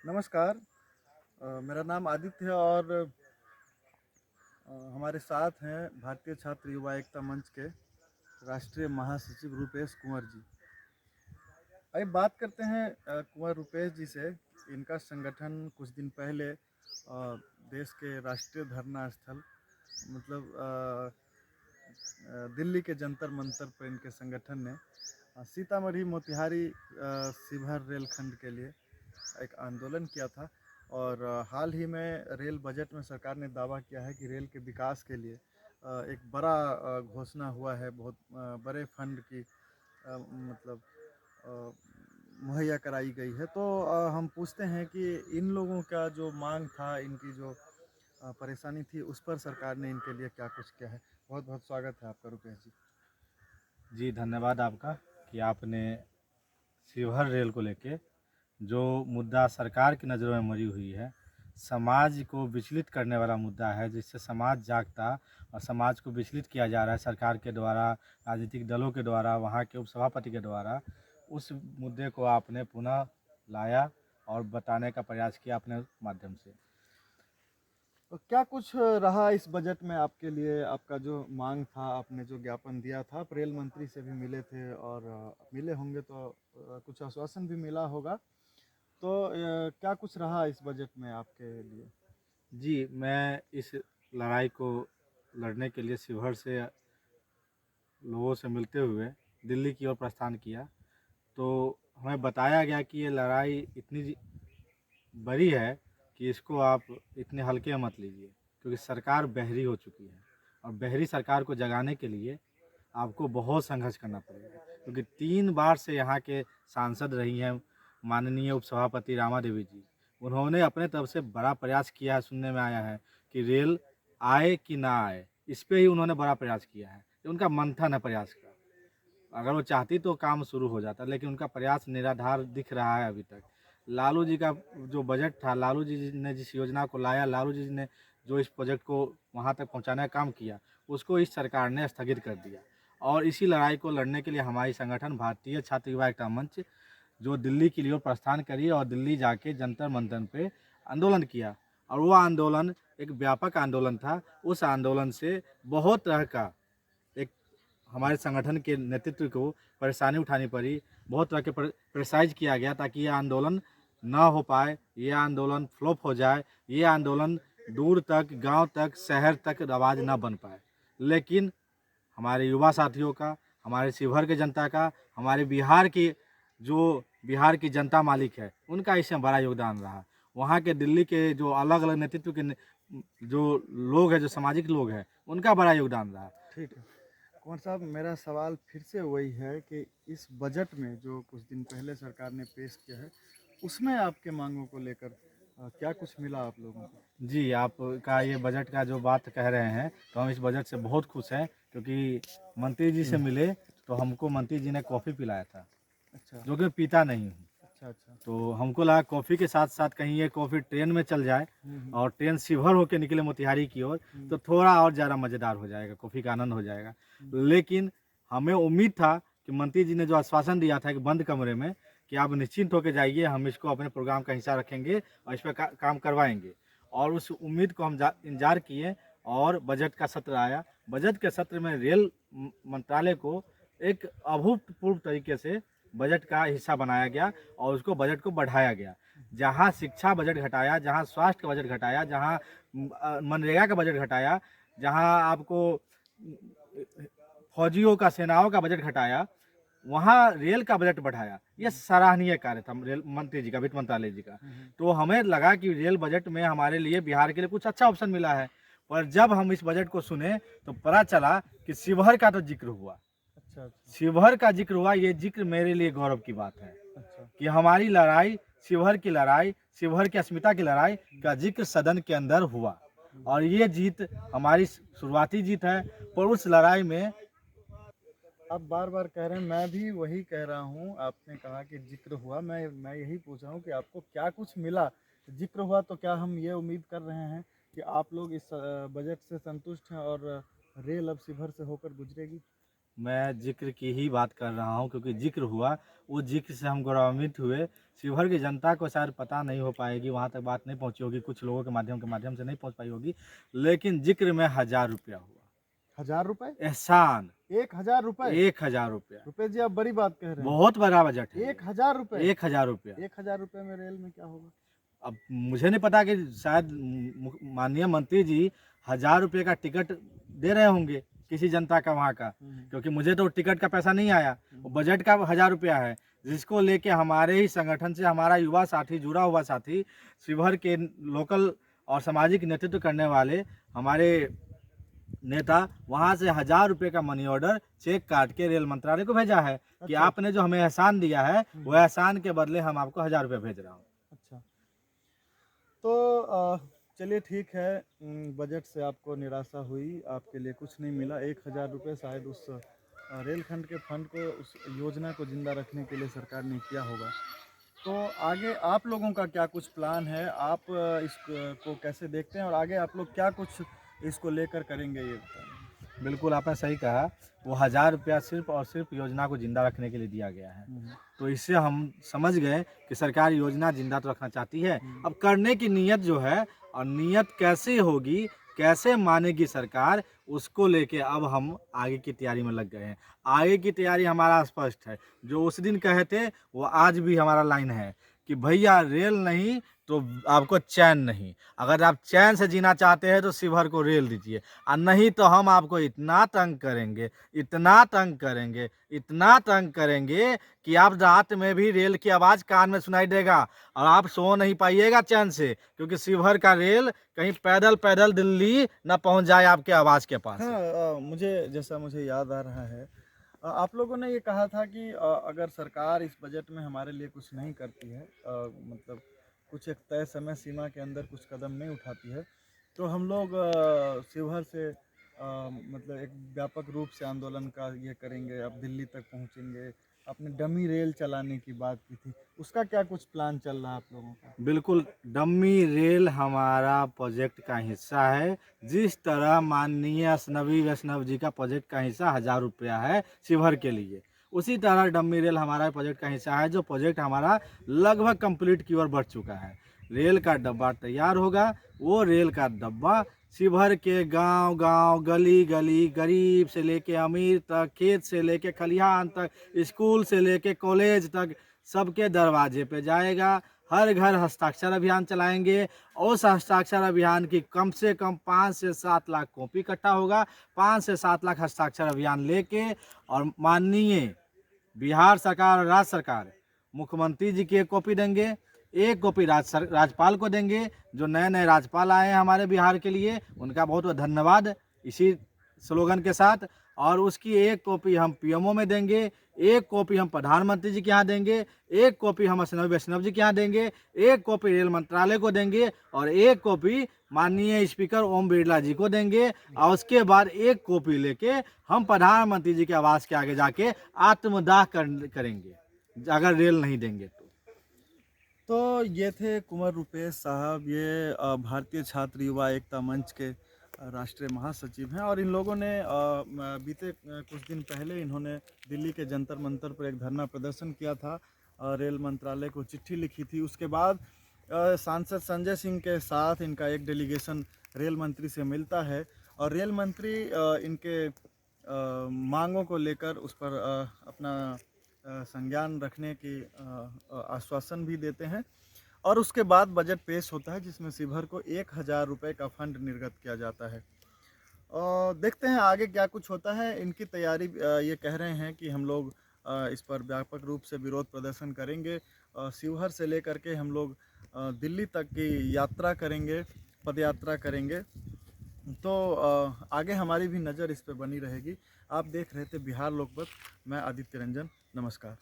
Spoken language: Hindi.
नमस्कार। मेरा नाम आदित्य है और हमारे साथ हैं भारतीय छात्र युवा एकता मंच के राष्ट्रीय महासचिव रूपेश कुंवर जी। आइए बात करते हैं कुंवर रूपेश जी से। इनका संगठन कुछ दिन पहले देश के राष्ट्रीय धरना स्थल मतलब दिल्ली के जंतर मंतर पर इनके संगठन ने सीतामढ़ी मोतिहारी शिवहर रेलखंड के लिए एक आंदोलन किया था। और हाल ही में रेल बजट में सरकार ने दावा किया है कि रेल के विकास के लिए एक बड़ा घोषणा हुआ है। बहुत बड़े फंड की मतलब अ, मुहैया कराई गई है। तो हम पूछते हैं कि इन लोगों का जो मांग था, इनकी जो परेशानी थी, उस पर सरकार ने इनके लिए क्या कुछ किया है। बहुत बहुत स्वागत है आपका रुपेश जी। जी धन्यवाद आपका कि आपने शिवहर रेल को लेके जो मुद्दा सरकार की नज़रों में मरी हुई है, समाज को विचलित करने वाला मुद्दा है, जिससे समाज जागता और समाज को विचलित किया जा रहा है सरकार के द्वारा, राजनीतिक दलों के द्वारा, वहाँ के उपसभापति के द्वारा। उस मुद्दे को आपने पुनः लाया और बताने का प्रयास किया अपने माध्यम से। तो क्या कुछ रहा इस बजट में आपके लिए? आपका जो मांग था, आपने जो ज्ञापन दिया था, आप रेल मंत्री से भी मिले थे और मिले होंगे तो कुछ आश्वासन भी मिला होगा। तो क्या कुछ रहा इस बजट में आपके लिए? जी, मैं इस लड़ाई को लड़ने के लिए शिवहर से लोगों से मिलते हुए दिल्ली की ओर प्रस्थान किया। तो हमें बताया गया कि ये लड़ाई इतनी बड़ी है कि इसको आप इतने हल्के में मत लीजिए, क्योंकि सरकार बहरी हो चुकी है और बहरी सरकार को जगाने के लिए आपको बहुत संघर्ष करना पड़ेगा। क्योंकि 3 बार से यहाँ के सांसद रही हैं माननीय उपसभापति रामा देवी जी। उन्होंने अपने तरफ से बड़ा प्रयास किया है, सुनने में आया है कि रेल आए कि ना आए, इस पे ही उन्होंने बड़ा प्रयास किया है। ये उनका मंथन है प्रयास का। अगर वो चाहती तो काम शुरू हो जाता, लेकिन उनका प्रयास निराधार दिख रहा है अभी तक। लालू जी का जो बजट था, लालू जी ने जिस योजना को लाया, लालू जी ने जो इस प्रोजेक्ट को वहाँ तक पहुँचाने का काम किया, उसको इस सरकार ने स्थगित कर दिया। और इसी लड़ाई को लड़ने के लिए हमारी संगठन भारतीय छात्र युवा एकता मंच जो दिल्ली के लिए प्रस्थान करी और दिल्ली जाके जंतर मंतर पे आंदोलन किया। और वो आंदोलन एक व्यापक आंदोलन था। उस आंदोलन से बहुत तरह का एक हमारे संगठन के नेतृत्व को परेशानी उठानी पड़ी। बहुत तरह के प्रेसाइज किया गया ताकि ये आंदोलन ना हो पाए, ये आंदोलन फ्लॉप हो जाए, ये आंदोलन दूर तक, गांव तक, शहर तक आवाज़ ना बन पाए। लेकिन हमारे युवा साथियों का, हमारे शिवहर के जनता का, हमारे बिहार की जनता मालिक है, उनका इसमें बड़ा योगदान रहा। वहाँ के दिल्ली के जो अलग अलग नेतृत्व के जो लोग हैं, जो सामाजिक लोग हैं, उनका बड़ा योगदान रहा। ठीक है कुंवर साहब, मेरा सवाल फिर से वही है कि इस बजट में जो कुछ दिन पहले सरकार ने पेश किया है, उसमें आपके मांगों को लेकर क्या कुछ मिला आप लोगों को? जी, आपका ये बजट का जो बात कह रहे हैं, तो हम इस बजट से बहुत खुश हैं, क्योंकि मंत्री जी से मिले तो हमको मंत्री जी ने कॉफ़ी पिलाया था, अच्छा जो कि मैं पीता नहीं हूँ। अच्छा अच्छा। तो हमको लगा कॉफ़ी के साथ साथ कहीं ये कॉफ़ी ट्रेन में चल जाए और ट्रेन शिवहर होके निकले मोतिहारी की ओर, तो थोड़ा और ज़्यादा मज़ेदार हो जाएगा, कॉफ़ी का आनंद हो जाएगा। लेकिन हमें उम्मीद था कि मंत्री जी ने जो आश्वासन दिया था कि बंद कमरे में कि आप निश्चिंत होकर जाइए, हम इसको अपने प्रोग्राम का हिस्सा रखेंगे और इस पर काम करवाएंगे। और उस उम्मीद को हम इंतजार किए और बजट का सत्र आया। बजट के सत्र में रेल मंत्रालय को एक अभूतपूर्व तरीके से बजट का हिस्सा बनाया गया और उसको बजट को बढ़ाया गया। जहाँ शिक्षा बजट घटाया, जहाँ स्वास्थ्य का बजट घटाया, जहाँ मनरेगा का बजट घटाया, जहाँ आपको फौजियों का, सेनाओं का बजट घटाया, वहाँ रेल का बजट बढ़ाया। ये सराहनीय कार्य था रेल मंत्री जी का, वित्त मंत्रालय जी का। तो हमें लगा कि रेल बजट में हमारे लिए, बिहार के लिए कुछ अच्छा ऑप्शन मिला है। पर जब हम इस बजट को सुने तो पता चला कि शिवहर का तो जिक्र हुआ। अच्छा अच्छा शिवहर का जिक्र हुआ। ये जिक्र मेरे लिए गौरव की बात है अच्छा। कि हमारी लड़ाई, शिवहर की लड़ाई, शिवहर की अस्मिता की लड़ाई का जिक्र सदन के अंदर हुआ। और ये जीत हमारी शुरुआती जीत है। पर उस लड़ाई में आप बार बार कह रहे हैं, मैं भी वही कह रहा हूँ। आपने कहा कि जिक्र हुआ, मैं यही पूछ रहा हूँ कि आपको क्या कुछ मिला। जिक्र हुआ तो क्या हम ये उम्मीद कर रहे हैं कि आप लोग इस बजट से संतुष्ट हैं और रेल अब शिवहर से होकर गुजरेगी? मैं जिक्र की ही बात कर रहा हूं, क्योंकि जिक्र हुआ, वो जिक्र से हम गौरवान्वित हुए। शिवहर की जनता को शायद पता नहीं हो पाएगी, वहां तक बात नहीं पहुंची होगी, कुछ लोगों के माध्यम से नहीं पहुंच पाई होगी, लेकिन जिक्र में 1000 रुपया हुआ। 1000 रुपए? एहसान 1000 रुपए? 1000 रुपया, रुपए जी, आप बड़ी बात कह रहे हैं। बहुत बड़ा बजट है। 1000 रुपए? 1000 रुपया। 1000 रुपए में रेल में क्या होगा? अब मुझे नहीं पता कि शायद माननीय मंत्री जी 1000 रुपये का टिकट दे रहे होंगे किसी जनता का वहाँ का, क्योंकि मुझे तो टिकट का पैसा नहीं आया, वो बजट का 1000 रुपया है, जिसको लेके हमारे ही संगठन से हमारा युवा साथी, जुड़ा हुआ साथी, शिवहर के लोकल और सामाजिक नेतृत्व करने वाले हमारे नेता वहाँ से 1000 रुपये का मनी ऑर्डर चेक काट के रेल मंत्रालय को भेजा है कि अच्छा। आपने जो हमें एहसान दिया है, वो एहसान के बदले हम आपको 1000 रुपये भेज रहा हूँ। अच्छा, तो चलिए ठीक है। बजट से आपको निराशा हुई, आपके लिए कुछ नहीं मिला। 1000 रुपये शायद उस रेल खंड के फंड को, उस योजना को जिंदा रखने के लिए सरकार ने किया होगा। तो आगे आप लोगों का क्या कुछ प्लान है? आप इसको कैसे देखते हैं और आगे आप लोग क्या कुछ इसको लेकर करेंगे, ये बताएं। बिल्कुल आपने सही कहा, वो 1000 रुपया सिर्फ और सिर्फ योजना को जिंदा रखने के लिए दिया गया है। तो इससे हम समझ गए कि सरकार योजना जिंदा तो रखना चाहती है। अब करने की नीयत जो है, और नीयत कैसे होगी, कैसे मानेगी सरकार, उसको लेके अब हम आगे की तैयारी में लग गए हैं। आगे की तैयारी हमारा स्पष्ट है, जो उस दिन कहे थे वो आज भी हमारा लाइन है कि भैया रेल नहीं तो आपको चैन नहीं। अगर आप चैन से जीना चाहते हैं तो शिवहर को रेल दीजिए, और नहीं तो हम आपको इतना तंग करेंगे, इतना तंग करेंगे, इतना तंग करेंगे कि आप रात में भी रेल की आवाज़ कान में सुनाई देगा और आप सो नहीं पाइएगा चैन से, क्योंकि शिवहर का रेल कहीं पैदल पैदल दिल्ली ना पहुंच जाए आपके आवाज़ के पास। हाँ, मुझे याद आ रहा है, आप लोगों ने ये कहा था कि अगर सरकार इस बजट में हमारे लिए कुछ नहीं करती है, मतलब कुछ एक तय समय सीमा के अंदर कुछ कदम नहीं उठाती है, तो हम लोग शिवहर से मतलब एक व्यापक रूप से आंदोलन का ये करेंगे, अब दिल्ली तक पहुंचेंगे। आपने डमी रेल चलाने की बात की थी, उसका क्या कुछ प्लान चल रहा है आप लोगों का? बिल्कुल, डम्मी रेल हमारा प्रोजेक्ट का हिस्सा है। जिस तरह माननीय असनवी वैष्णव जी का प्रोजेक्ट का हिस्सा 1000 रुपया है शिवहर के लिए, उसी तरह डम्मी रेल हमारा प्रोजेक्ट का हिस्सा है, जो प्रोजेक्ट हमारा लगभग कंप्लीट की ओर बढ़ चुका है। रेल का डब्बा तैयार होगा, वो रेल का डब्बा शिवहर के गांव गांव, गली गली, गरीब से लेके अमीर तक, खेत से लेके खलिहान तक, स्कूल से लेके कॉलेज तक, सबके दरवाजे पे जाएगा। हर घर हस्ताक्षर अभियान चलाएंगे। उस हस्ताक्षर अभियान की कम से कम 5 से 7 लाख कॉपी इकट्ठा होगा। 5 से 7 लाख हस्ताक्षर अभियान लेके, और माननीय बिहार सरकार और राज्य सरकार, मुख्यमंत्री जी की एक कॉपी देंगे, एक कॉपी राज्यपाल को देंगे। जो नए नए राज्यपाल आए हैं हमारे बिहार के लिए, उनका बहुत बहुत धन्यवाद इसी स्लोगन के साथ। और उसकी एक कॉपी हम पीएमओ में देंगे, एक कॉपी हम प्रधानमंत्री जी के यहाँ देंगे, एक कॉपी हम असनवी वैष्णव जी के यहाँ देंगे, एक कॉपी रेल मंत्रालय को देंगे, और एक कॉपी माननीय स्पीकर ओम बिरला जी को देंगे। और उसके बाद एक कॉपी लेके हम प्रधानमंत्री जी के आवास के आगे जाके आत्मदाह करेंगे, अगर रेल नहीं देंगे तो ये थे कुंवर रुपेश साहब, ये भारतीय छात्र युवा एकता मंच के राष्ट्रीय महासचिव हैं। और इन लोगों ने बीते कुछ दिन पहले इन्होंने दिल्ली के जंतर मंतर पर एक धरना प्रदर्शन किया था, रेल मंत्रालय को चिट्ठी लिखी थी। उसके बाद सांसद संजय सिंह के साथ इनका एक डेलीगेशन रेल मंत्री से मिलता है, और रेल मंत्री इनके मांगों को लेकर उस पर अपना संज्ञान रखने की आश्वासन भी देते हैं। और उसके बाद बजट पेश होता है, जिसमें शिवहर को 1000 रुपये का फंड निर्गत किया जाता है। और देखते हैं आगे क्या कुछ होता है। इनकी तैयारी, ये कह रहे हैं कि हम लोग इस पर व्यापक रूप से विरोध प्रदर्शन करेंगे। शिवहर से लेकर के हम लोग दिल्ली तक की यात्रा करेंगे, पदयात्रा करेंगे। तो आगे हमारी भी नज़र इस पर बनी रहेगी। आप देख रहे थे बिहार लोकमत, मैं आदित्य रंजन, नमस्कार।